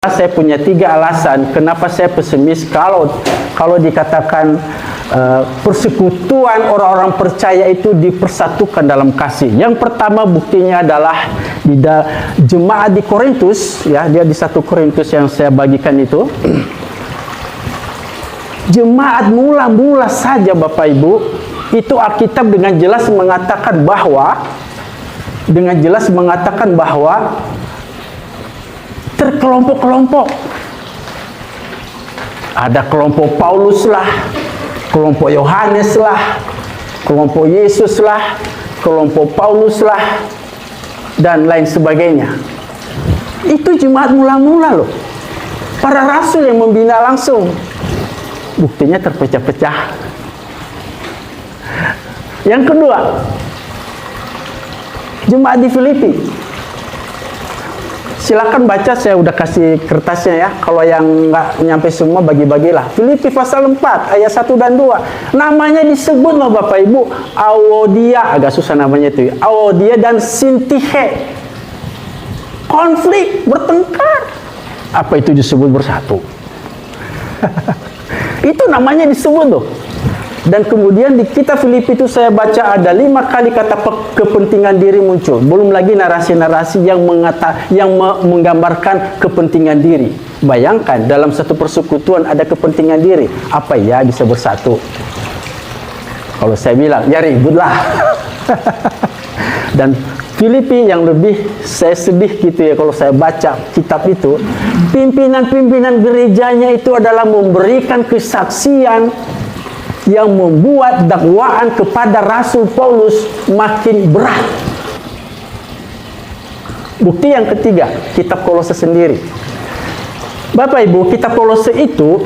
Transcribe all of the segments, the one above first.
Saya punya 3 alasan kenapa saya pesimis kalau dikatakan persekutuan orang-orang percaya itu dipersatukan dalam kasih. Yang pertama buktinya adalah di jemaat di Korintus, ya, dia di 1 Korintus yang saya bagikan itu. Jemaat mula-mula saja Bapak Ibu, itu Alkitab dengan jelas mengatakan bahwa terkelompok-kelompok. Ada kelompok Paulus lah, kelompok Yohanes lah, kelompok Yesus lah, kelompok Paulus lah, dan lain sebagainya. Itu jemaat mula-mula loh. Para rasul yang membina langsung. Buktinya terpecah-pecah. Yang kedua, jemaat di Filipi. Silakan baca, saya udah kasih kertasnya ya. Kalau yang nggak nyampe semua bagi-bagilah. Filipi pasal 4 ayat 1 dan 2. Namanya disebut loh Bapak Ibu, Awodia, agak susah namanya itu ya. Awodia dan Sintihe. Konflik, bertengkar. Apa itu disebut bersatu? Itu namanya disebut loh. Dan kemudian di kitab Filipi itu saya baca ada 5 kali kata kepentingan diri muncul. Belum lagi narasi-narasi yang menggambarkan kepentingan diri. Bayangkan dalam satu persekutuan ada kepentingan diri. Apa ya bisa bersatu? Kalau saya bilang ya ributlah. Dan Filipi yang lebih saya sedih gitu ya kalau saya baca kitab itu. Pimpinan-pimpinan gerejanya itu adalah memberikan kesaksian yang membuat dakwaan kepada Rasul Paulus makin berat. Bukti yang ketiga, kitab Kolose sendiri. Bapak Ibu, kitab Kolose itu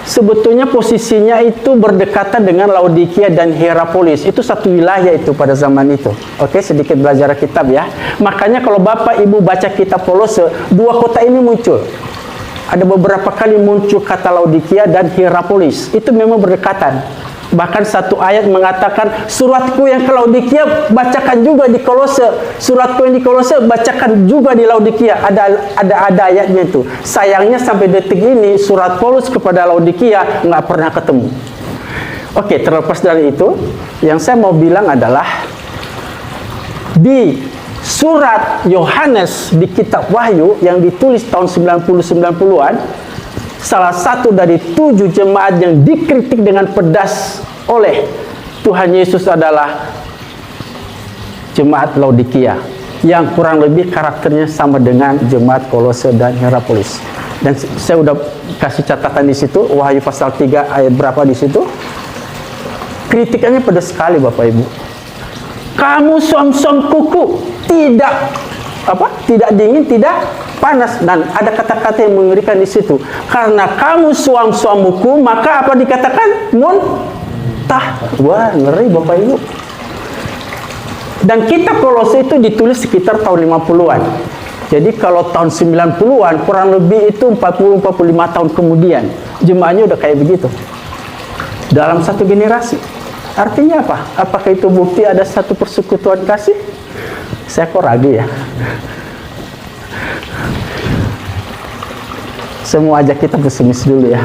sebetulnya posisinya itu berdekatan dengan Laodikia dan Hierapolis. Itu satu wilayah itu pada zaman itu. Oke, sedikit belajar kitab ya. Makanya kalau Bapak Ibu baca kitab Kolose, 2 kota ini muncul. Ada beberapa kali muncul kata Laodikia dan Hierapolis. Itu memang berdekatan. Bahkan satu ayat mengatakan, suratku yang ke Laodikia bacakan juga di Kolose. Suratku yang di Kolose bacakan juga di Laodikia. Ada ayatnya itu. Sayangnya sampai detik ini surat Paulus kepada Laodikia nggak pernah ketemu. Oke, terlepas dari itu, yang saya mau bilang adalah di surat Yohanes di kitab Wahyu yang ditulis tahun 90-90-an, salah satu dari 7 jemaat yang dikritik dengan pedas oleh Tuhan Yesus adalah jemaat Laodikia, yang kurang lebih karakternya sama dengan jemaat Kolose dan Hierapolis. Dan saya udah kasih catatan di situ, Wahyu pasal 3 ayat berapa di situ. Kritikannya pedas sekali Bapak Ibu. Kamu suam-suam kuku, tidak dingin, tidak panas, dan ada kata-kata yang mengerikan di situ. Karena kamu suam-suamuku, maka apa dikatakan? Muntah. Wah, ngeri Bapak Ibu. Dan kitab Kolose itu ditulis sekitar tahun 50-an. Jadi kalau tahun 90-an kurang lebih itu 40-45 tahun kemudian, jemaahnya udah kayak begitu. Dalam satu generasi. Artinya apa? Apakah itu bukti ada satu persekutuan kasih? Saya kok ragu ya. Semua ajak kita pesimis dulu ya.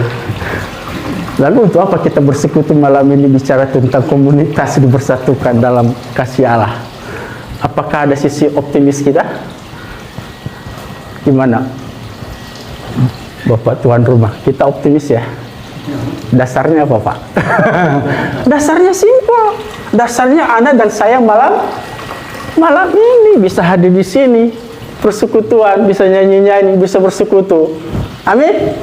Lalu untuk apa kita bersekutu malam ini bicara tentang komunitas dipersatukan dalam kasih Allah? Apakah ada sisi optimis kita? Gimana? Bapak tuan rumah, kita optimis ya? Dasarnya apa Pak? Dasarnya simpel. Dasarnya Anda dan saya malam ini bisa hadir di sini, persekutuan, bisa nyanyi-nyanyi, bisa bersekutu. Amin.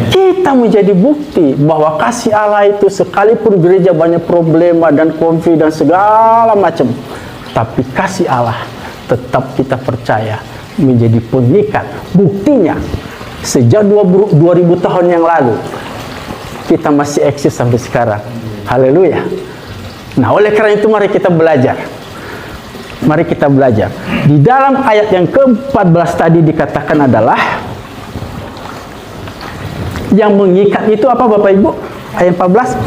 Kita menjadi bukti bahwa kasih Allah itu sekalipun gereja banyak problema dan konflik dan segala macam, tapi kasih Allah tetap kita percaya menjadi pengikat. Buktinya sejak 2000 tahun yang lalu kita masih eksis sampai sekarang. Haleluya. Nah, oleh karena itu mari kita belajar. Mari kita belajar. Di dalam ayat yang ke-14 tadi dikatakan adalah yang mengikat itu apa Bapak Ibu? Ayat 14,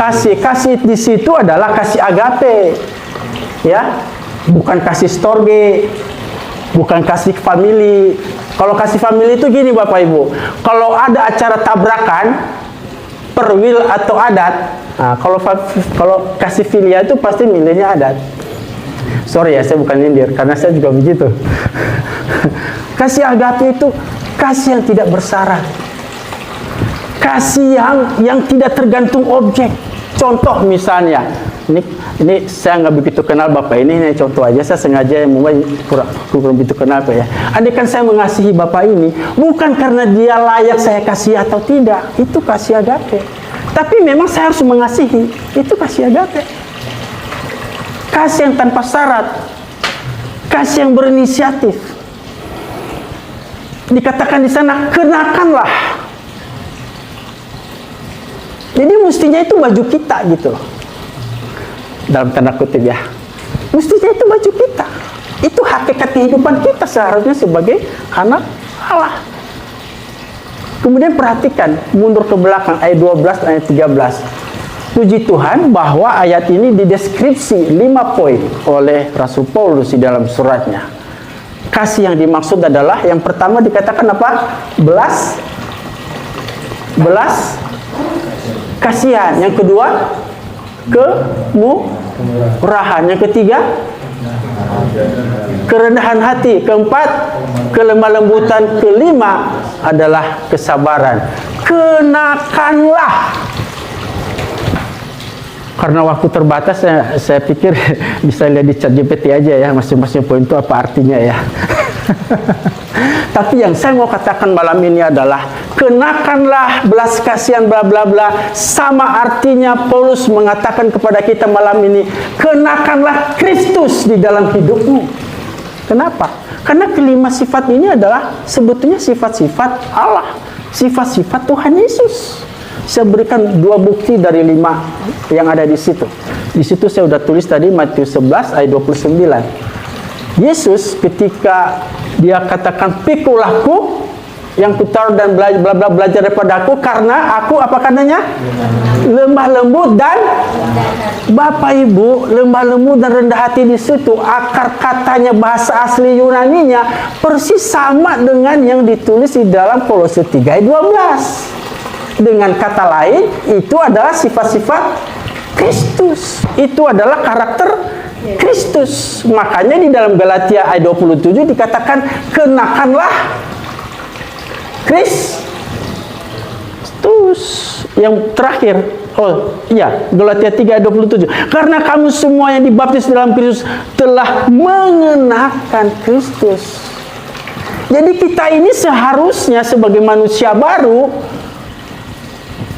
kasih. Kasih di situ adalah kasih agape. Ya, bukan kasih storge. Bukan kasih family. Kalau kasih family itu gini Bapak Ibu, kalau ada acara tabrakan, perwil atau adat, nah, kalau kasih filia itu pasti milihnya adat. Sorry ya, saya bukan nyindir, karena saya juga begitu. Kasih agape itu kasih yang tidak bersyarat, kasih yang tidak tergantung objek. Contoh misalnya, ini saya nggak begitu kenal Bapak ini contoh aja, saya sengaja membuat kurang begitu kenal Pak ya. Andai kan saya mengasihi Bapak ini bukan karena dia layak saya kasih atau tidak, itu kasih agape. Tapi memang saya harus mengasihi, itu kasih agape. Kasih yang tanpa syarat, kasih yang berinisiatif. Dikatakan di sana, kenakanlah. Jadi mestinya itu baju kita gitu loh. Dalam tanda kutip ya. Mestinya itu baju kita. Itu hakikat kehidupan kita seharusnya sebagai anak Allah. Kemudian perhatikan, mundur ke belakang ayat 12 ayat 13. Puji Tuhan bahwa ayat ini dideskripsi 5 poin oleh Rasul Paulus di dalam suratnya. Kasih yang dimaksud adalah yang pertama dikatakan apa? Belas kasihan. Yang kedua, kemurahan. Yang ketiga, kerendahan hati. Keempat, kelemah lembutan. Kelima adalah kesabaran. Kenakanlah. Karena waktu terbatas, saya pikir bisa lihat di ChatGPT aja ya, masing-masing poin itu apa artinya ya. Tapi yang saya mau katakan malam ini adalah kenakanlah belas kasihan bla bla bla, sama artinya Paulus mengatakan kepada kita malam ini, kenakanlah Kristus di dalam hidupmu. Kenapa? Karena kelima sifat ini adalah sebetulnya sifat-sifat Allah, sifat-sifat Tuhan Yesus. Saya berikan 2 bukti dari 5 yang ada di situ. Di situ saya sudah tulis tadi Matius 11 ayat 29. Yesus ketika dia katakan pikulahku yang kutaruh dan belajar daripada aku, karena aku apa katanya? Lemah lembut dan Bapak Ibu, lemah lembut dan rendah hati di situ akar katanya bahasa asli Yunaninya persis sama dengan yang ditulis di dalam Kolose 3 ayat 12. Dengan kata lain, itu adalah sifat-sifat Kristus. Itu adalah karakter Kristus. Makanya di dalam Galatia ayat 27 dikatakan kenakanlah Kristus. Yang terakhir, Galatia 3 ayat 27. Karena kamu semua yang dibaptis dalam Kristus telah mengenakan Kristus. Jadi kita ini seharusnya sebagai manusia baru,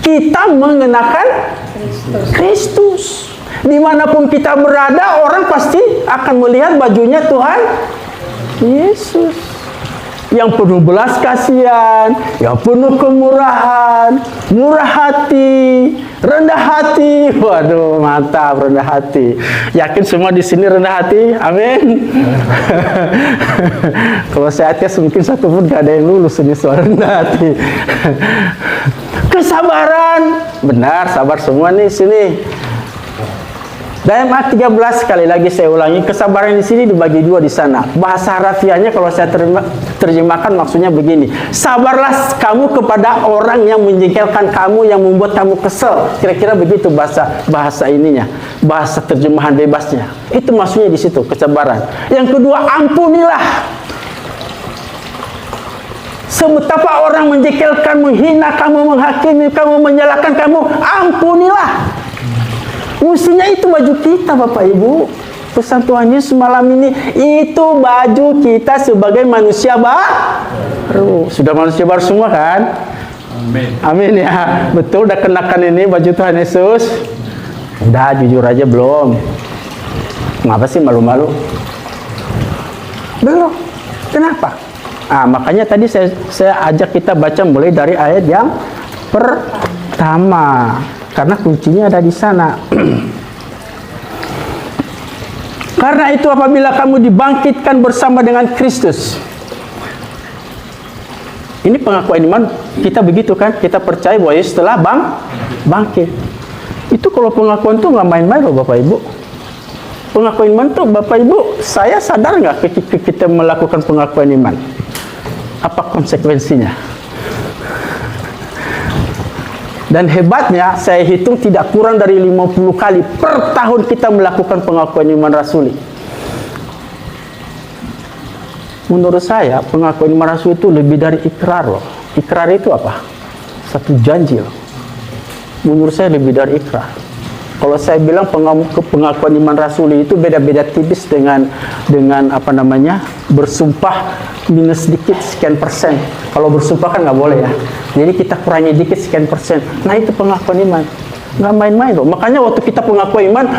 kita mengenakan Kristus. Dimanapun kita berada, orang pasti akan melihat bajunya Tuhan Yesus. Yang penuh belas kasihan, yang penuh kemurahan, murah hati, rendah hati. Waduh, mantap, rendah hati. Yakin semua di sini rendah hati? Amin. Kalau saya ateis mungkin satu pun gak ada yang lulus ini soal rendah hati. Kesabaran, benar, sabar semua nih sini. Dalam ayat 13 sekali lagi saya ulangi, kesabaran di sini dibagi 2 di sana. Bahasa harafiahnya kalau saya terjemahkan maksudnya begini. Sabarlah kamu kepada orang yang menjengkelkan kamu, yang membuat kamu kesel. Kira-kira begitu bahasa ininya, bahasa terjemahan bebasnya. Itu maksudnya di situ, kesabaran. Yang kedua, ampunilah. Sebetapa orang menjengkelkan, menghina kamu, menghakimi kamu, menyalahkan kamu, ampunilah. Mestinya itu baju kita Bapak Ibu. Pesan Tuhan Yesus malam ini, itu baju kita sebagai manusia baru. Sudah manusia baru semua kan? Amin. Amin ya. Betul, udah kenakan ini baju Tuhan Yesus? Udah, jujur aja belum. Kenapa sih malu-malu? Belum. Kenapa? Makanya tadi saya ajak kita baca mulai dari ayat yang pertama. Karena kuncinya ada di sana. Karena itu apabila kamu dibangkitkan bersama dengan Kristus. Ini pengakuan iman kita begitu kan? Kita percaya bahwa Yesus telah bangkit. Itu kalau pengakuan itu nggak main-main loh Bapak Ibu. Pengakuan iman itu, Bapak Ibu, saya sadar nggak ketika kita melakukan pengakuan iman? Apa konsekuensinya? Dan hebatnya, saya hitung tidak kurang dari 50 kali per tahun kita melakukan pengakuan iman rasuli. Menurut saya, pengakuan iman rasuli itu lebih dari ikrar loh. Ikrar itu apa? Satu janji loh. Menurut saya lebih dari ikrar. Kalau saya bilang pengakuan iman rasuli itu beda-beda tipis dengan apa namanya, bersumpah minus sedikit sekian persen. Kalau bersumpah kan nggak boleh ya. Jadi kita kurangi dikit sekian persen. Nah itu pengakuan iman. Nggak main-main loh. Makanya waktu kita pengakuan iman,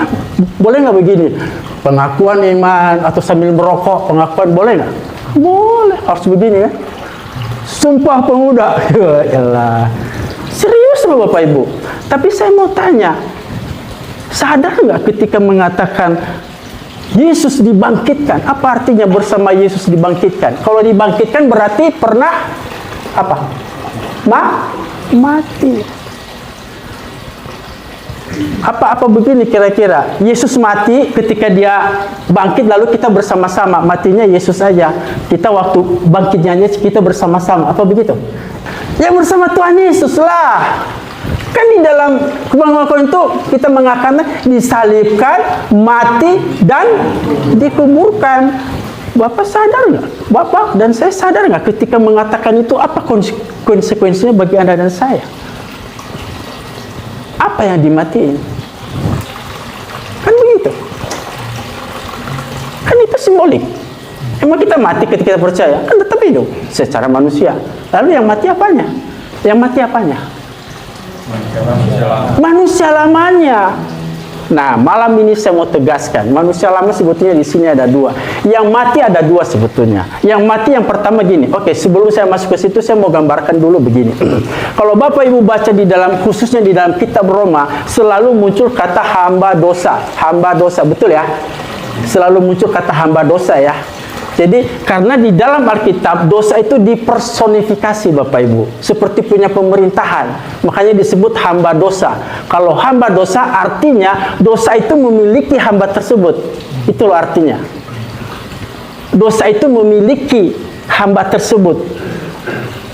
boleh nggak begini? Pengakuan iman atau sambil merokok, pengakuan boleh nggak? Boleh. Harus begini ya. Sumpah pemuda. Ya Allah. Serius loh Bapak Ibu. Tapi saya mau tanya, sadar nggak ketika mengatakan Yesus dibangkitkan? Apa artinya bersama Yesus dibangkitkan? Kalau dibangkitkan berarti pernah apa? Mati. Apa begini kira-kira? Yesus mati, ketika dia bangkit lalu kita bersama-sama. Matinya Yesus aja. Kita waktu bangkitnya kita bersama-sama. Apa begitu? Ya bersama Tuhan Yesus lah. Kan di dalam pengakuan itu kita mengatakan disalibkan, mati, dan dikuburkan. Bapak sadar nggak? Bapak dan saya sadar nggak ketika mengatakan itu apa konsekuensinya bagi Anda dan saya? Apa yang dimatiin? Kan begitu. Kan itu simbolik. Emang kita mati ketika kita percaya? Kan tetap hidup secara manusia. Lalu yang mati apanya? Yang mati apanya? Manusia lamanya. Nah, malam ini saya mau tegaskan, manusia lama sebetulnya di sini ada dua. Yang mati ada dua sebetulnya. Yang mati yang pertama gini. Oke, sebelum saya masuk ke situ saya mau gambarkan dulu begini. Kalau Bapak Ibu baca di dalam, khususnya di dalam kitab Roma, selalu muncul kata hamba dosa. Hamba dosa, betul ya? Selalu muncul kata hamba dosa ya. Jadi karena di dalam Alkitab dosa itu dipersonifikasi Bapak Ibu, seperti punya pemerintahan, makanya disebut hamba dosa. Kalau hamba dosa artinya dosa itu memiliki hamba tersebut, itulah artinya. Dosa itu memiliki hamba tersebut.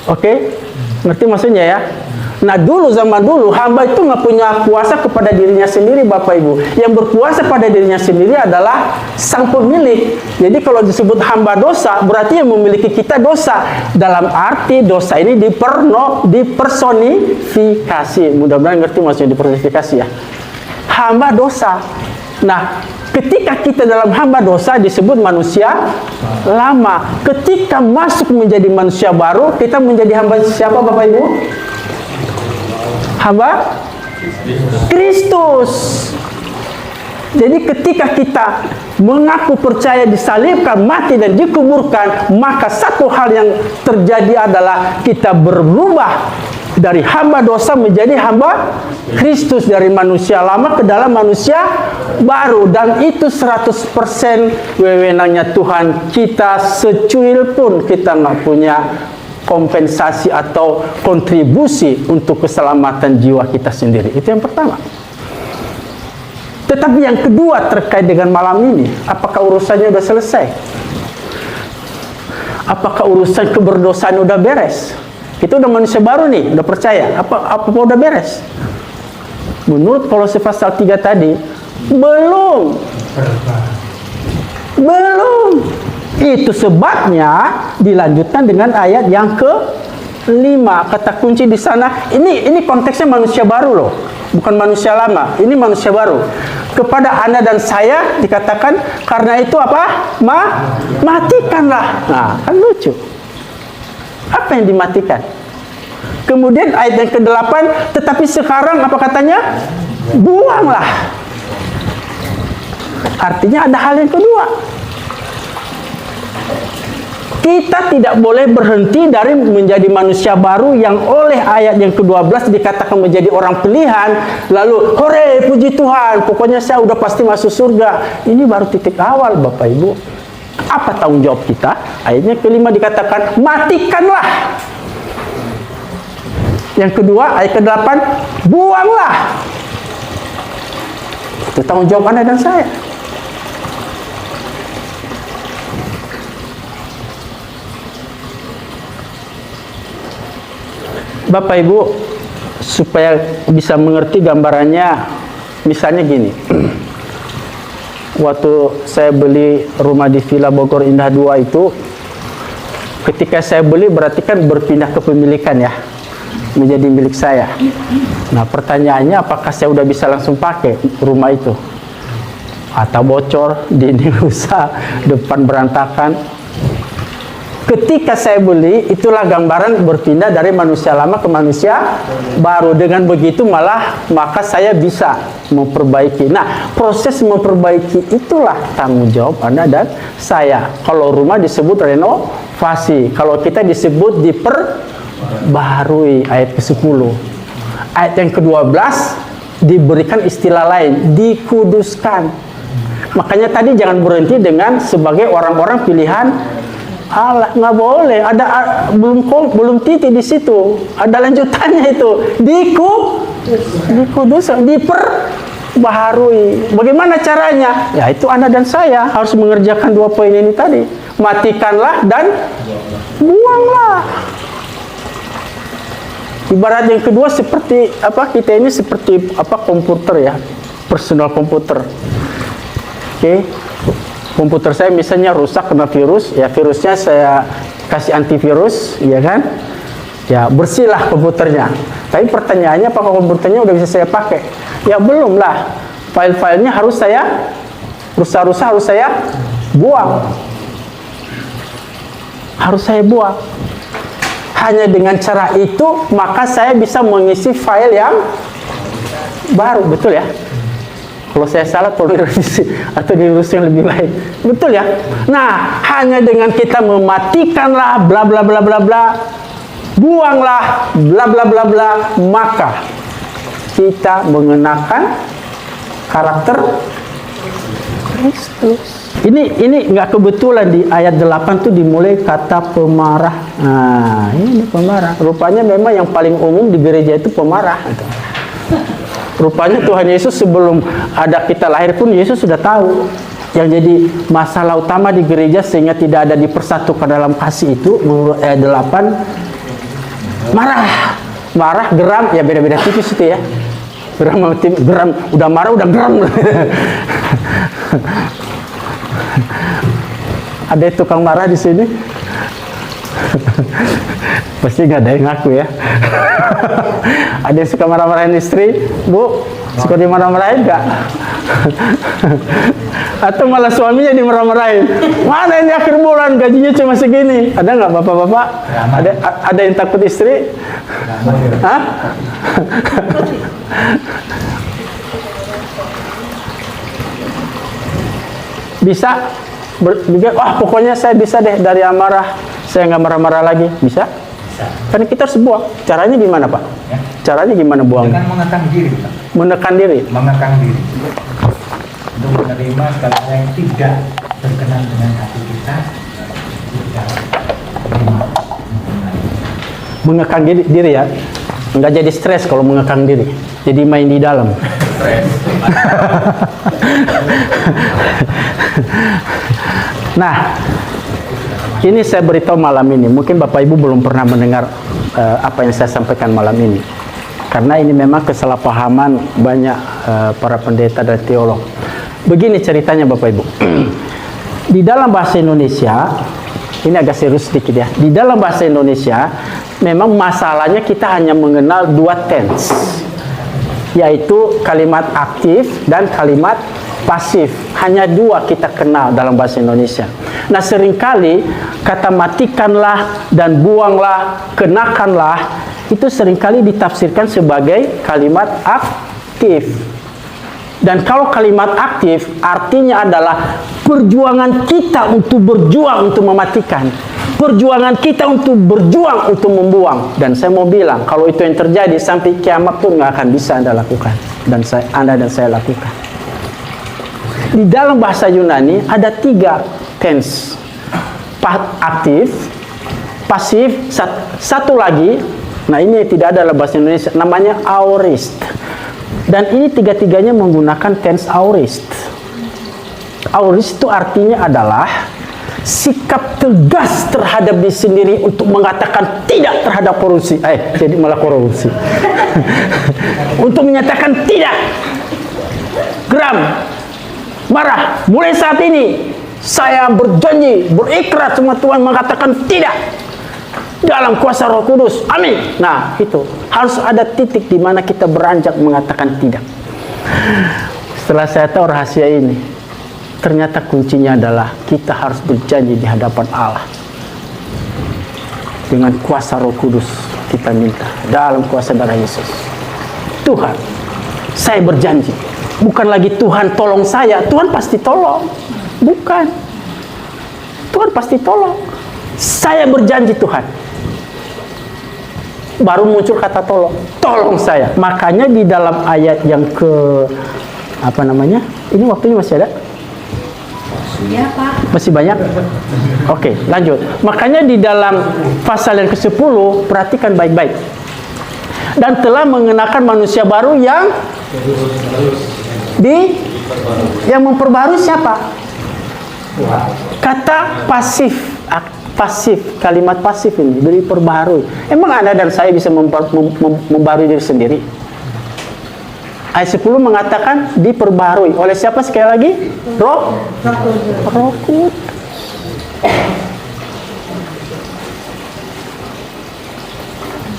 Oke? Ngerti maksudnya ya? Nah dulu, zaman dulu, hamba itu nggak punya kuasa kepada dirinya sendiri Bapak Ibu. Yang berkuasa pada dirinya sendiri adalah sang pemilik. Jadi kalau disebut hamba dosa, berarti yang memiliki kita dosa. Dalam arti dosa ini dipersonifikasi. Mudah-mudahan ngerti maksudnya dipersonifikasi ya. Hamba dosa. Nah, ketika kita dalam hamba dosa disebut manusia lama. Ketika masuk menjadi manusia baru, kita menjadi hamba siapa Bapak Ibu? Hamba Kristus. Jadi ketika kita mengaku percaya disalibkan, mati dan dikuburkan, maka satu hal yang terjadi adalah kita berubah dari hamba dosa menjadi hamba Kristus, dari manusia lama ke dalam manusia baru. Dan itu 100% wewenangnya Tuhan. Kita secuil pun kita nggak punya kompensasi atau kontribusi untuk keselamatan jiwa kita sendiri. Itu yang pertama. Tetapi yang kedua terkait dengan malam ini, apakah urusannya sudah selesai? Apakah urusan keberdosaan udah beres? Kita udah manusia baru nih, udah percaya. Apa udah beres? Menurut Kolose pasal 3 tadi, belum. Itu sebabnya dilanjutkan dengan ayat yang ke-5. Kata kunci di sana, ini konteksnya manusia baru loh, bukan manusia lama. Ini manusia baru. Kepada Anda dan saya dikatakan, karena itu apa? Matikanlah. Nah, kan lucu. Apa yang dimatikan? Kemudian ayat yang ke-8, tetapi sekarang apa katanya? Buanglah. Artinya ada hal yang kedua. Kita tidak boleh berhenti dari menjadi manusia baru yang oleh ayat yang ke-12 dikatakan menjadi orang pilihan. Lalu, hore, puji Tuhan, pokoknya saya udah pasti masuk surga. Ini baru titik awal Bapak Ibu. Apa tanggung jawab kita? Ayatnya ke-5 dikatakan, matikanlah. Yang kedua, ayat ke-8, buanglah. Itu tanggung jawab Anda dan saya. Bapak Ibu, supaya bisa mengerti gambarannya, misalnya gini. Waktu saya beli rumah di Villa Bogor Indah 2 itu, ketika saya beli berarti kan berpindah kepemilikan ya, menjadi milik saya. Nah, pertanyaannya apakah saya udah bisa langsung pakai rumah itu? Atau bocor, dinding rusak, depan berantakan? Ketika saya beli, itulah gambaran berpindah dari manusia lama ke manusia baru. Dengan begitu maka saya bisa memperbaiki. Nah, proses memperbaiki itulah tanggung jawab Anda dan saya. Kalau rumah disebut renovasi, kalau kita disebut diperbarui, ayat ke-10. Ayat yang ke-12 diberikan istilah lain, dikuduskan. Makanya tadi jangan berhenti dengan sebagai orang-orang pilihan Allah, nggak boleh. Ada belum titik di situ. Ada lanjutannya itu. Dikudus, diperbaharui. Bagaimana caranya? Ya itu Anda dan saya harus mengerjakan 2 poin ini tadi. Matikanlah dan buanglah. Ibarat yang kedua seperti kita ini seperti komputer ya, personal komputer. Oke. Komputer saya misalnya rusak kena virus, ya virusnya saya kasih antivirus, ya kan? Ya bersihlah komputernya. Tapi pertanyaannya apakah komputernya udah bisa saya pakai? Ya belum lah. File-filenya harus saya rusak-rusak harus saya buang. Harus saya buang. Hanya dengan cara itu maka saya bisa mengisi file yang baru, betul ya? Kalau saya salah, tolong direvisi atau direvisi yang lebih baik. Betul ya? Nah, hanya dengan kita mematikanlah bla bla bla bla bla, buanglah bla bla bla bla, maka kita mengenakan karakter Kristus. Ini nggak kebetulan di ayat 8 tuh dimulai kata pemarah. Nah, ini pemarah. Rupanya memang yang paling umum di gereja itu pemarah. Rupanya Tuhan Yesus sebelum ada kita lahir pun Yesus sudah tahu yang jadi masalah utama di gereja sehingga tidak ada dipersatukan dalam kasih itu. Menurut ayat 8, marah, geram, ya beda-beda tipis itu ya. Geram, udah marah, udah geram. Ada tukang marah di sini? Pasti nggak ada yang ngaku ya. Ada yang suka marah-marahin istri, Bu? Suka dimarah-marahin nggak? Atau malah suaminya dimarah-marahin? Mana ini akhir bulan gajinya cuma segini? Ada nggak bapak-bapak? Ada yang takut istri? Hah? Bisa? Wah pokoknya saya bisa deh dari amarah. Saya nggak marah-marah lagi, bisa? Bisa. Karena kita harus buang. Caranya gimana, Pak? Ya. Caranya gimana buang? Dengan menekan diri, Pak. Menekan diri? Menekan diri. Untuk menerima segala yang tidak berkenan dengan hati kita. Mengekang diri ya? Nggak jadi stres kalau mengekang diri. Jadi main di dalam. Nah, ini saya beritahu malam ini. Mungkin Bapak Ibu belum pernah mendengar apa yang saya sampaikan malam ini. Karena ini memang kesalahpahaman banyak para pendeta dan teolog. Begini ceritanya Bapak Ibu. Di dalam bahasa Indonesia, ini agak serius sedikit ya. Di dalam bahasa Indonesia, memang masalahnya kita hanya mengenal 2 tense. Yaitu kalimat aktif dan kalimat pasif. Hanya 2 kita kenal dalam bahasa Indonesia. Nah seringkali kata matikanlah dan buanglah, kenakanlah, itu seringkali ditafsirkan sebagai kalimat aktif. Dan kalau kalimat aktif artinya adalah perjuangan kita untuk berjuang untuk mematikan. Perjuangan kita untuk berjuang untuk membuang. Dan saya mau bilang kalau itu yang terjadi sampai kiamat pun nggak akan bisa Anda lakukan. Dan Anda dan saya lakukan. Di dalam bahasa Yunani ada 3 tense. Aktif, pasif, satu lagi. Nah ini tidak ada dalam bahasa Indonesia. Namanya aorist. Dan ini 3-tiganya menggunakan tense aorist. Aorist itu artinya adalah sikap tegas terhadap diri sendiri untuk mengatakan tidak terhadap korupsi. Jadi malah korupsi. Untuk menyatakan tidak geram, marah. Mulai saat ini saya berjanji, berikrar sama Tuhan mengatakan tidak dalam kuasa Roh Kudus. Amin. Nah, itu harus ada titik di mana kita beranjak mengatakan tidak. Setelah saya tahu rahasia ini, ternyata kuncinya adalah kita harus berjanji di hadapan Allah. Dengan kuasa Roh Kudus kita minta dalam kuasa darah Yesus. Tuhan, saya berjanji. Bukan lagi Tuhan tolong saya, Tuhan pasti tolong. Bukan. Tuhan pasti tolong. Saya berjanji Tuhan. Baru muncul kata tolong. Tolong saya. Makanya di dalam ayat yang ini waktunya masih ada? Ya, Pak. Masih banyak? Oke, lanjut. Makanya di dalam pasal yang ke-10, perhatikan baik-baik. Dan telah mengenakan manusia baru yang memperbarui siapa? Kata pasif, kalimat pasif ini diperbarui. Emang Anda dan saya bisa membarui diri sendiri? Ayat 10 mengatakan diperbarui oleh siapa sekali lagi? Roh Kudus.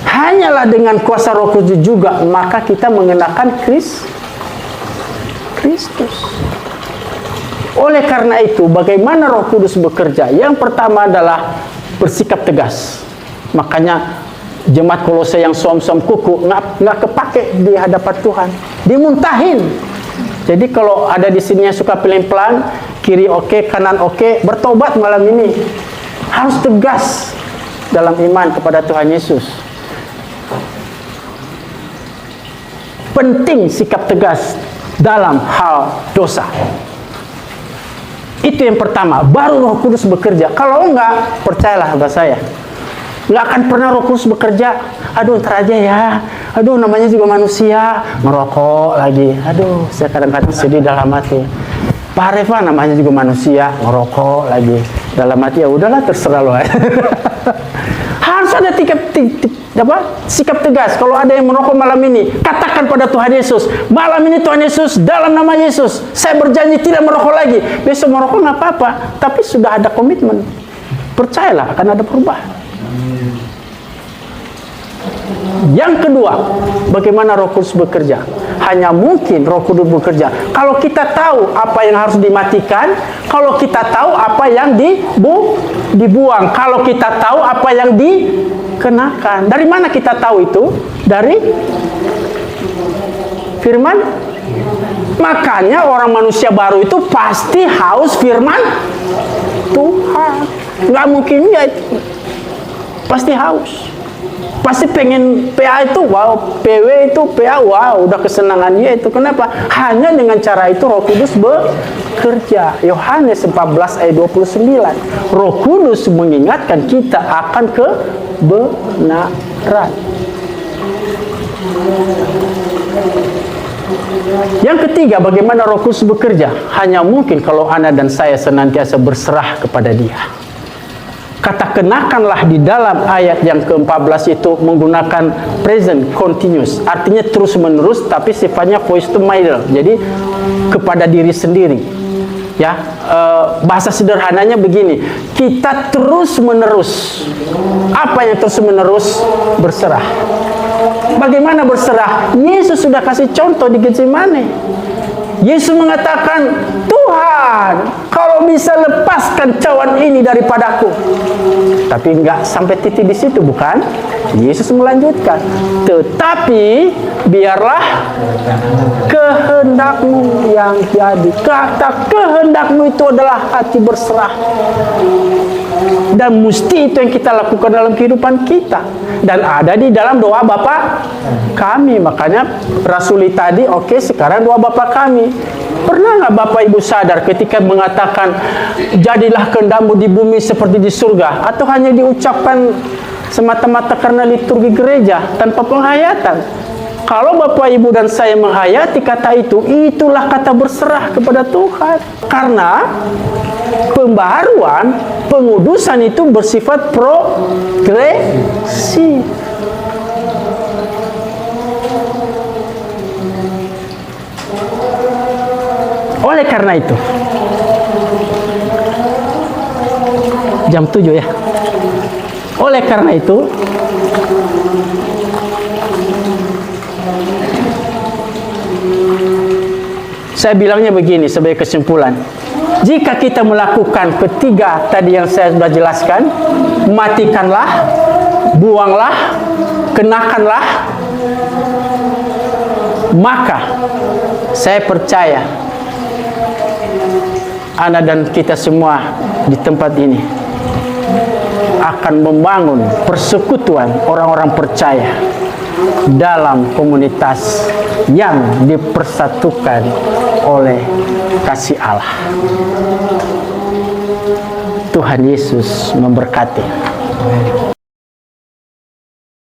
Hanyalah dengan kuasa Roh Kudus juga maka kita mengenakan Kristus. Oleh karena itu, bagaimana Roh Kudus bekerja? Yang pertama adalah bersikap tegas. Makanya jemaat Kolose yang suam-suam kuku nggak kepake di hadapan Tuhan, dimuntahin. Jadi kalau ada di sini yang suka pelin-pelan, kiri oke, kanan oke, bertobat malam ini. Harus tegas dalam iman kepada Tuhan Yesus. Penting sikap tegas dalam hal dosa. Itu yang pertama, baru Roh Kudus bekerja. Kalau enggak, percayalah sama saya, nggak akan pernah Roh Kudus bekerja. Aduh, ntar aja ya. Aduh, namanya juga manusia, merokok lagi. Aduh, saya kadang-kadang sedih dalam hati. Pak Reva namanya juga manusia, merokok lagi. Dalam hati, ya udahlah, terserah lo. Harus ada sikap tegas. Kalau ada yang merokok malam ini, katakan pada Tuhan Yesus, malam ini Tuhan Yesus, dalam nama Yesus, saya berjanji tidak merokok lagi. Besok merokok nggak apa-apa, tapi sudah ada komitmen. Percayalah, akan ada perubahan. Yang kedua, bagaimana Roh Kudus bekerja? Hanya mungkin Roh Kudus bekerja kalau kita tahu apa yang harus dimatikan, kalau kita tahu apa yang dibuang, kalau kita tahu apa yang dikenakan. Dari mana kita tahu itu? Dari firman. Makanya orang manusia baru itu pasti haus firman Tuhan. Nggak mungkin ya, pasti haus. Pasti pengen PA itu, wow, PW itu PA, wow, udah kesenangan dia itu. Kenapa? Hanya dengan cara itu Roh Kudus bekerja. Yohanes 14 ayat 29. Roh Kudus mengingatkan kita akan kebenaran. Yang ketiga, bagaimana Roh Kudus bekerja? Hanya mungkin kalau Anda dan saya senantiasa berserah kepada Dia. Kata kenakanlah di dalam ayat yang ke-14 itu menggunakan present continuous, artinya terus menerus, tapi sifatnya voice to middle, jadi kepada diri sendiri. Ya, bahasa sederhananya begini, kita terus menerus. Apa yang terus menerus? Berserah. Bagaimana berserah? Yesus sudah kasih contoh di Getsemane. Yesus mengatakan, Tuhan, kalau bisa lepaskan cawan ini daripadaku. Tapi enggak sampai titik di situ, bukan? Yesus melanjutkan, tetapi biarlah kehendakmu yang jadi. Kata kehendakmu itu adalah hati berserah. Dan mesti itu yang kita lakukan dalam kehidupan kita. Dan ada di dalam doa Bapa kami. Makanya Rasuli tadi, oke, sekarang doa Bapa kami. Pernah nggak Bapak Ibu sadar ketika mengatakan jadilah kehendakmu di bumi seperti di surga? Atau hanya diucapkan semata-mata karena liturgi gereja tanpa penghayatan? Kalau Bapak Ibu dan saya menghayati kata itu, itulah kata berserah kepada Tuhan. Karena pembaharuan, pengudusan itu bersifat progresif. Oleh karena itu, jam 7 ya. Oleh karena itu, saya bilangnya begini sebagai kesimpulan. Jika kita melakukan ketiga tadi yang saya sudah jelaskan, matikanlah, buanglah, kenakanlah, maka saya percaya Anda dan kita semua di tempat ini akan membangun persekutuan orang-orang percaya dalam komunitas yang dipersatukan oleh kasih Allah. Tuhan Yesus memberkati.